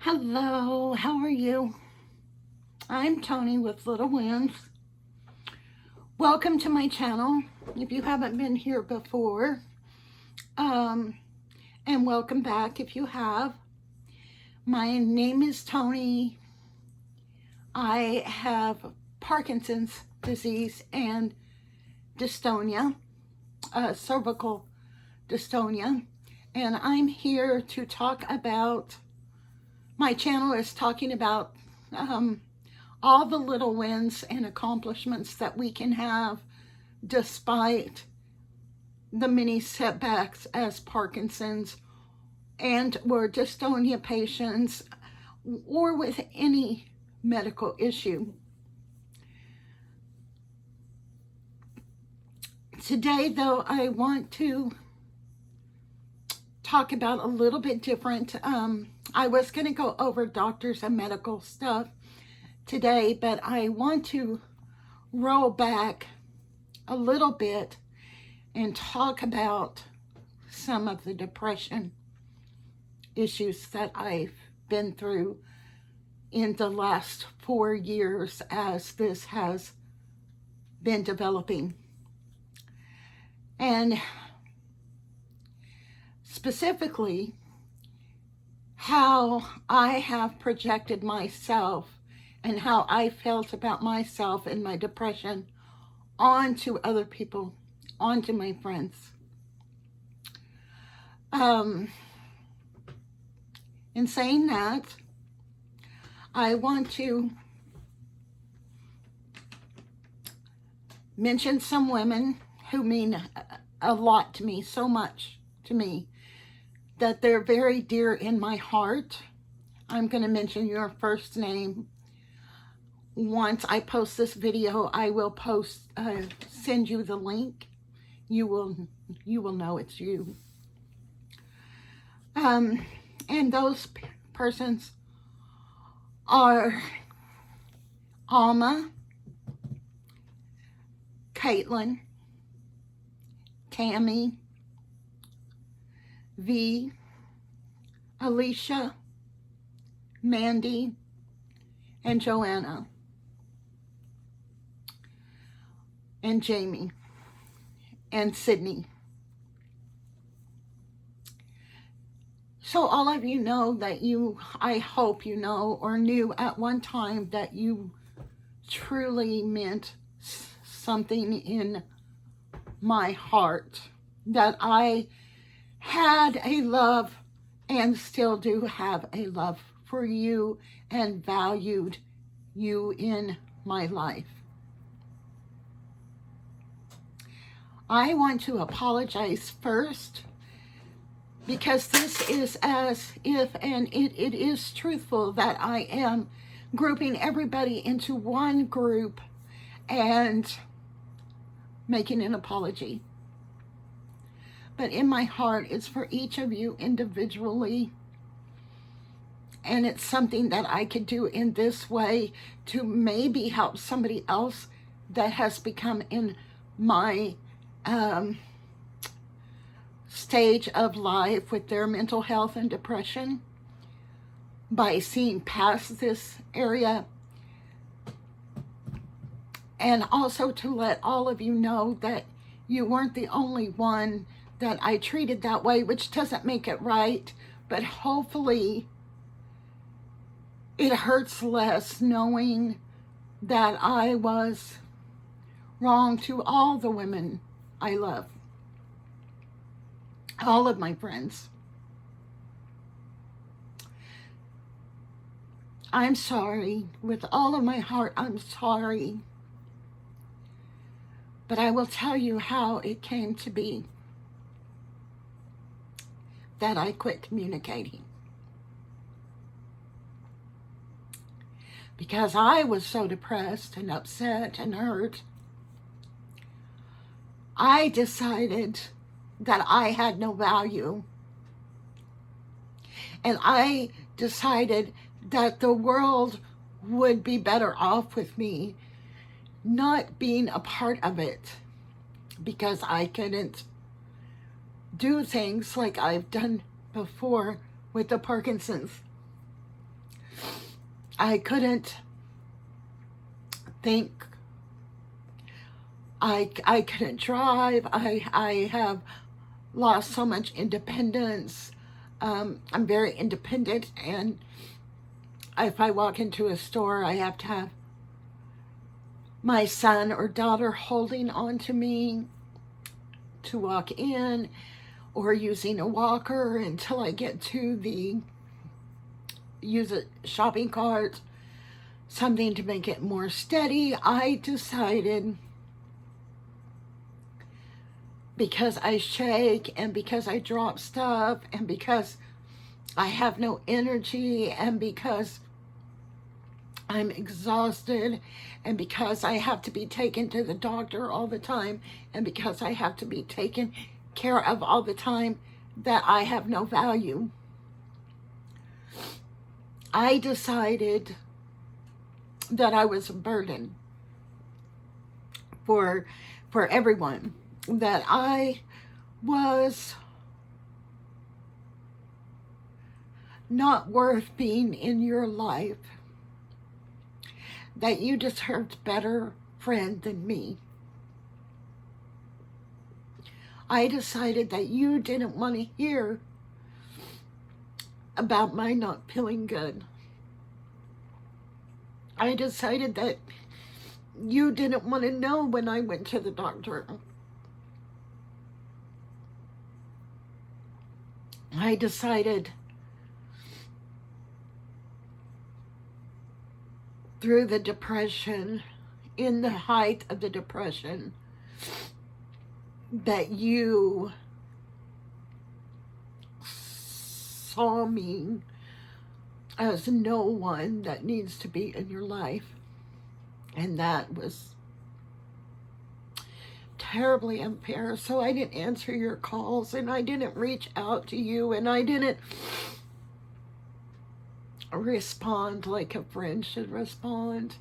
Hello, how are you? I'm Tony with Little Wins. Welcome to my channel if you haven't been here before. Um, and welcome back if you have. My name is Tony. I have Parkinson's disease and dystonia, cervical dystonia. And I'm here to talk about, my channel is talking about all the little wins and accomplishments that we can have despite the many setbacks as Parkinson's and or dystonia patients or with any medical issue. Today, though, I want to talk about a little bit different. I was going to go over doctors and medical stuff today, but I want to roll back a little bit and talk about some of the depression issues that I've been through in the last 4 years as this has been developing. And specifically, how I have projected myself and how I felt about myself and my depression onto other people, onto my friends. In saying that, I want to mention some women who mean a lot to me, so much to me, that they're very dear in my heart. I'm going to mention your first name. Once I post this video, I will send you the link. You will know it's you. And those persons are Alma, Caitlin, Tammy, V, Alicia, Mandy, and Joanna, and Jamie, and Sydney. So all of you know that I hope you know or knew at one time that you truly meant something in my heart, that I had a love and still do have a love for you and valued you in my life. I want to apologize first because this is as if, and it is truthful, that I am grouping everybody into one group and making an apology. But in my heart, it's for each of you individually. And it's something that I could do in this way to maybe help somebody else that has become in my stage of life with their mental health and depression by seeing past this area. And also to let all of you know that you weren't the only one that I treated that way, which doesn't make it right, but hopefully it hurts less knowing that I was wrong to all the women I love, all of my friends. I'm sorry. With all of my heart, I'm sorry. But I will tell you how it came to be that I quit communicating. Because I was so depressed and upset and hurt, I decided that I had no value. And I decided that the world would be better off with me not being a part of it, because I couldn't do things like I've done before with the Parkinson's. I couldn't think. I couldn't drive. I have lost so much independence. I'm very independent, and if I walk into a store, I have to have my son or daughter holding on to me to walk in, or using a walker until I get to use a shopping cart, something to make it more steady. I decided, because I shake and because I drop stuff and because I have no energy and because I'm exhausted and because I have to be taken to the doctor all the time and because I have to be taken care of all the time, that I have no value. I decided that I was a burden for everyone, that I was not worth being in your life, that you deserved better friend than me. I decided that you didn't want to hear about my not feeling good. I decided that you didn't want to know when I went to the doctor. I decided through the depression, in the height of the depression, that you saw me as no one that needs to be in your life. And that was terribly unfair. So I didn't answer your calls, and I didn't reach out to you, and I didn't respond like a friend should respond.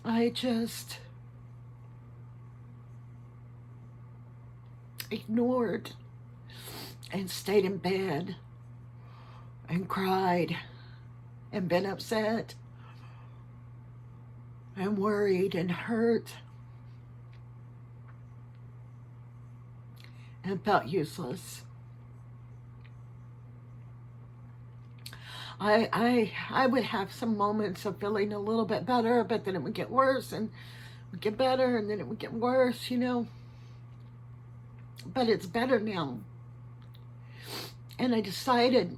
I just ignored and stayed in bed and cried and been upset and worried and hurt and felt useless. I would have some moments of feeling a little bit better, but then it would get worse and would get better, and then it would get worse, you know. But it's better now. And I decided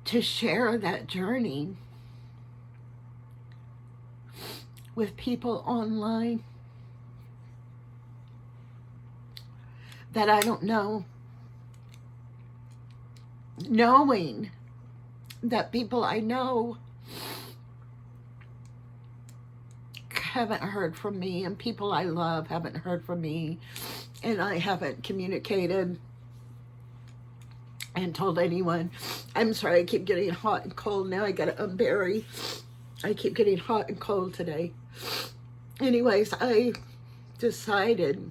to share that journey with people online that I don't know, knowing that people I know haven't heard from me, and people I love haven't heard from me, and I haven't communicated and told anyone. I'm sorry, I keep getting hot and cold. Now I gotta unbury. I keep getting hot and cold today. Anyways, I decided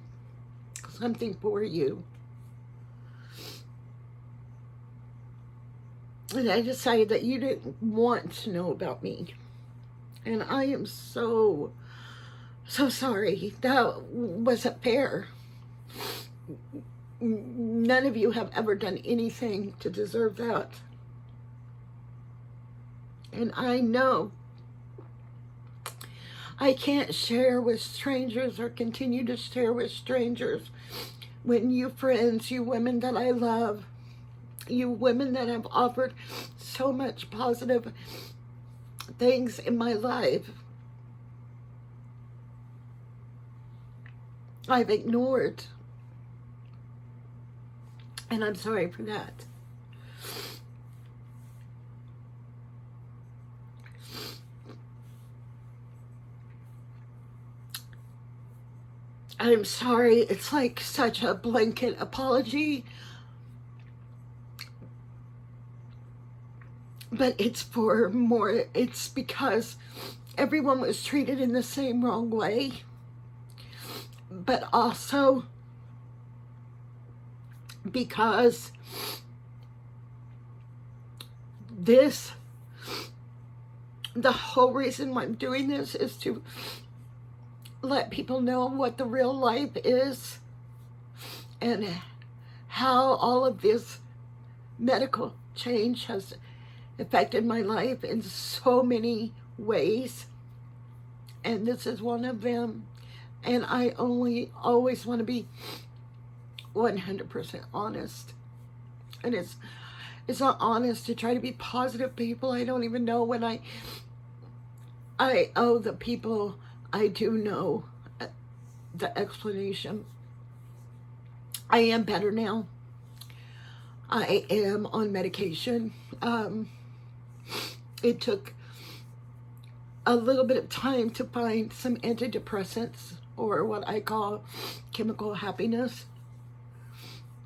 something for you. And I decided that you didn't want to know about me. And I am so sorry. That wasn't fair. None of you have ever done anything to deserve that. And I know I can't share with strangers or continue to share with strangers when you friends, you women that I love, you women that have offered so much positive things in my life, I've ignored. And I'm sorry for that. I'm sorry. It's like such a blanket apology. But it's for more. It's because everyone was treated in the same wrong way. But also, because the whole reason why I'm doing this is to let people know what the real life is and how all of this medical change has affected my life in so many ways. And this is one of them. And I always want to be 100% honest. And it's not honest to try to be positive people. I don't even know when I owe the people I do know the explanation. I am better now. I am on medication. It took a little bit of time to find some antidepressants, or what I call chemical happiness,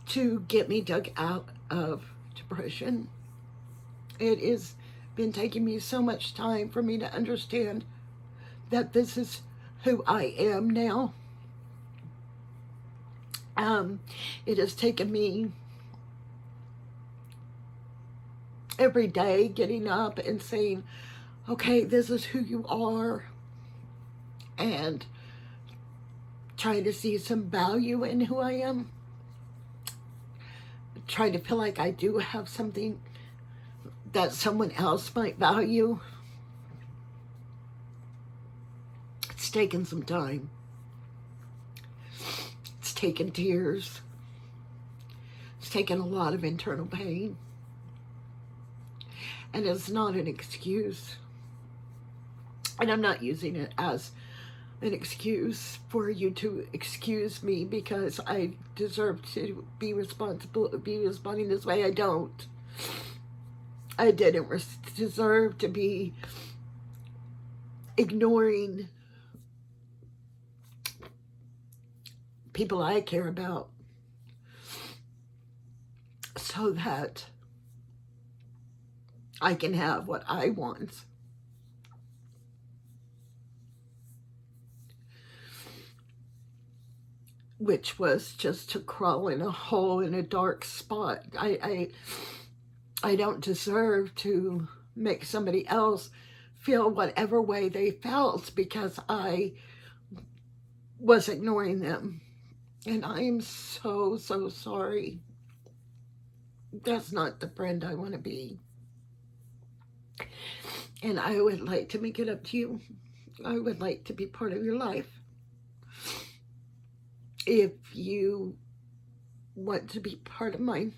to get me dug out of depression. It has been taking me so much time for me to understand that this is who I am now. It has taken me every day getting up and saying, okay, this is who you are, and trying to see some value in who I am, trying to feel like I do have something that someone else might value. It's taken some time. It's taken tears. It's taken a lot of internal pain. And it's not an excuse. And I'm not using it as an excuse for you to excuse me because I deserve to be responding this way. I don't. I didn't deserve to be ignoring people I care about so that I can have what I want. Which was just to crawl in a hole in a dark spot. I don't deserve to make somebody else feel whatever way they felt because I was ignoring them. And I am so, so sorry. That's not the friend I want to be. And I would like to make it up to you. I would like to be part of your life. If you want to be part of mine.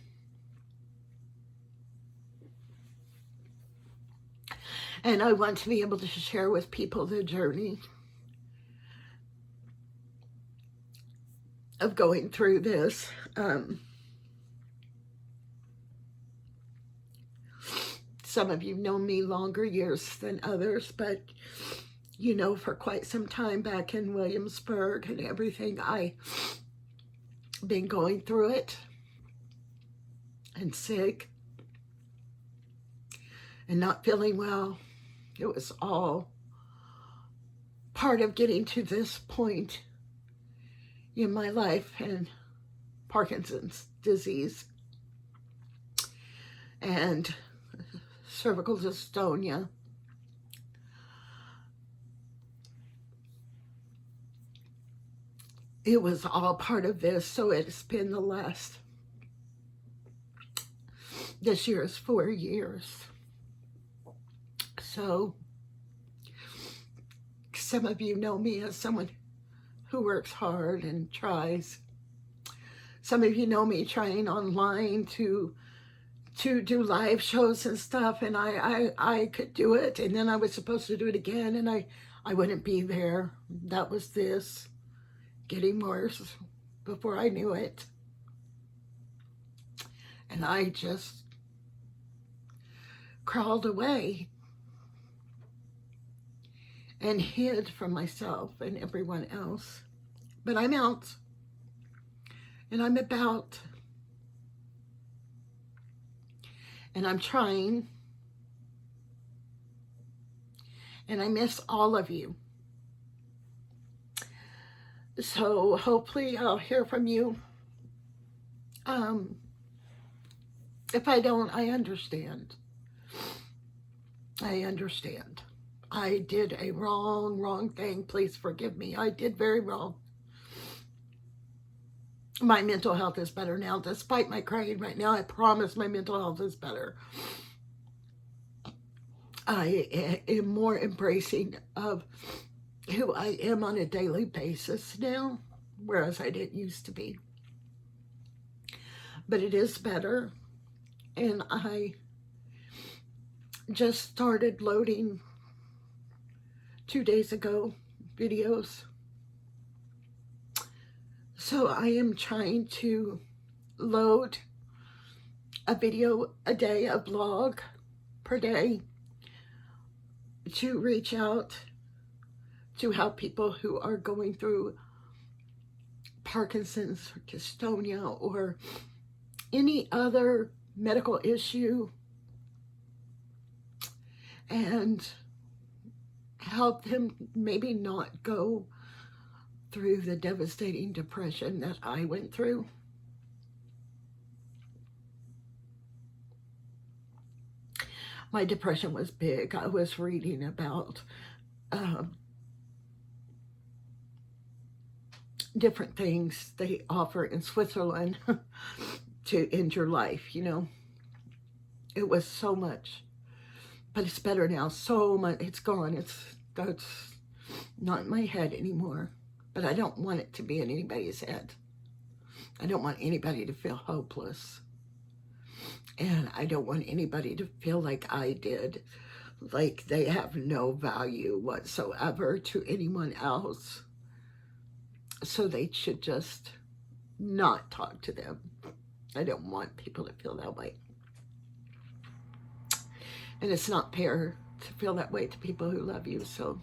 And I want to be able to share with people the journey of going through this. Some of you know me longer years than others, but you know, for quite some time back in Williamsburg and everything, I've been going through it and sick and not feeling well. It was all part of getting to this point in my life, and Parkinson's disease and cervical dystonia. It was all part of this, so it's been this year is 4 years. So, some of you know me as someone who works hard and tries. Some of you know me trying online to do live shows and stuff, and I could do it, and then I was supposed to do it again, and I wouldn't be there. That was this. Getting worse before I knew it. And I just crawled away and hid from myself and everyone else. But I'm out. And I'm about. And I'm trying. And I miss all of you. So hopefully I'll hear from you Um, if I don't, I understand. I understand. I did a wrong thing. Please forgive me. I did very wrong. My mental health is better now. Despite my crying right now, I promise my mental health is better. I am more embracing of who I am on a daily basis now, whereas I didn't used to be. But it is better, and I just started loading 2 days ago videos. So I am trying to load a video a day, a blog per day, to reach out to help people who are going through Parkinson's or Dystonia or any other medical issue, and help them maybe not go through the devastating depression that I went through. My depression was big. I was reading about different things they offer in Switzerland to end your life, you know. It was so much, but it's better now. So much, it's gone. That's not in my head anymore, but I don't want it to be in anybody's head. I don't want anybody to feel hopeless, and I don't want anybody to feel like I did, like they have no value whatsoever to anyone else, so they should just not talk to them. I don't want people to feel that way. And it's not fair to feel that way to people who love you. So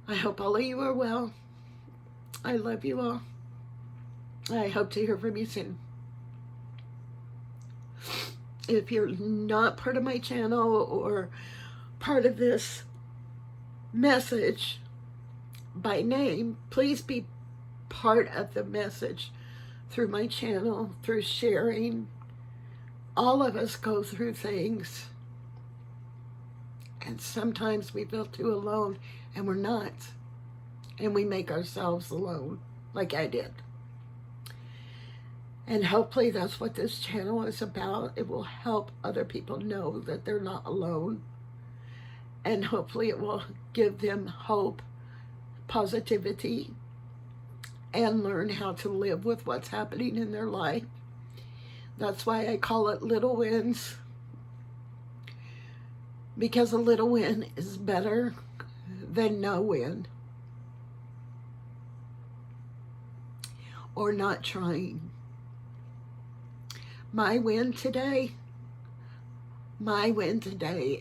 I hope all of you are well. I love you all. I hope to hear from you soon. If you're not part of my channel or part of this message by name, please be part of the message through my channel, through sharing. All of us go through things, and sometimes we feel too alone, and we're not, and we make ourselves alone, like I did. And hopefully that's what this channel is about. It will help other people know that they're not alone, and hopefully it will give them hope, positivity, and learn how to live with what's happening in their life. That's why I call it little wins, because a little win is better than no win, or not trying. My win today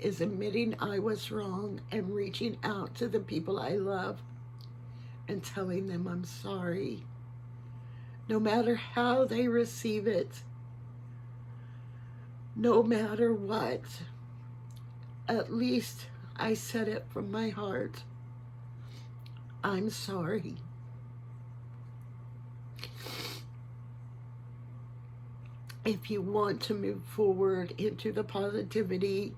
is admitting I was wrong and reaching out to the people I love and telling them I'm sorry, no matter how they receive it, no matter what. At least I said it from my heart. I'm sorry. If you want to move forward into the positivity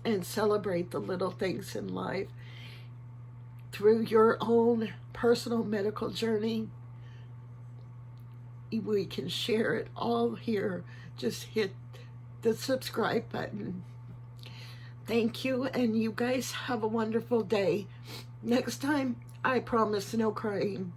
and celebrate the little things in life through your own personal medical journey, we can share it all here. Just hit the subscribe button. Thank you, and you guys have a wonderful day. Next time, I promise no crying.